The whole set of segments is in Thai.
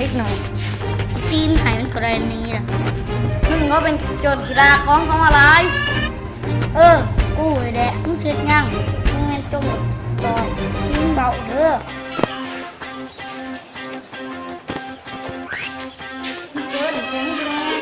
ล็กหน่อยตีนหายมันกรณีอ่ะมึงก็เป็นโจรกีฬาของเขาอะไรกูไอ้แดะมึงเสร็จยังมึงแม่นจงต่อตีนเบาเด้อเจอเด็กแข็งแรง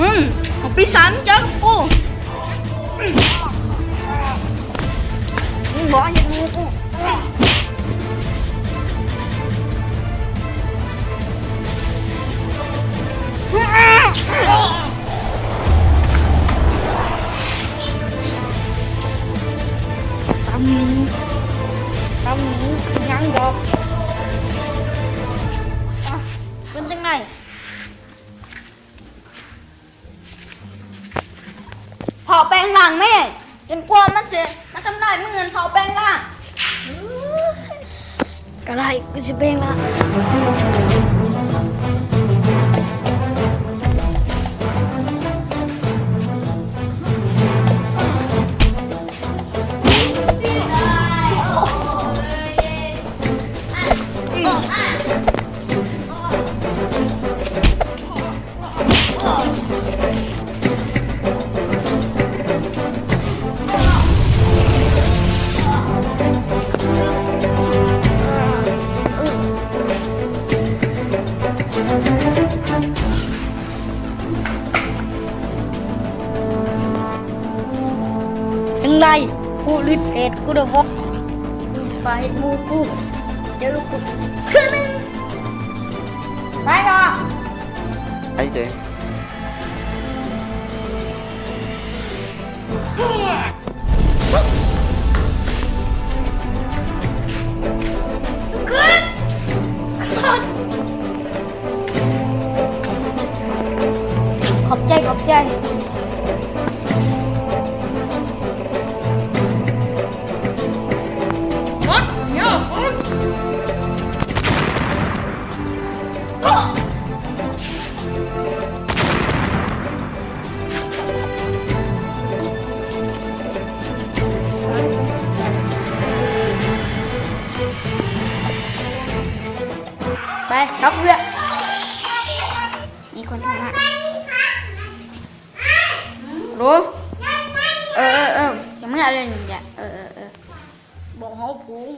มึงเอาปีศาจเจอกูมึงบอกอย่าดูกูตำนี้ยังดอกเป็นจังไงเผาแปลงร่างแม่จนกลัวมันจะมาทำลายเงินเผาแปลงร่างก็ได้กูจะแปลงร่างไงผู้ลิดเพจกูเดี๋ยวบอกไปมูกูเดี๋ยวกูขึ้นนึงไปรอไอ้เจ๊ขอบใจไปครับเพื่อนมีคนทำงานรู้ยังไม่อะไรหนึ่งอย่างบอกเขาผูง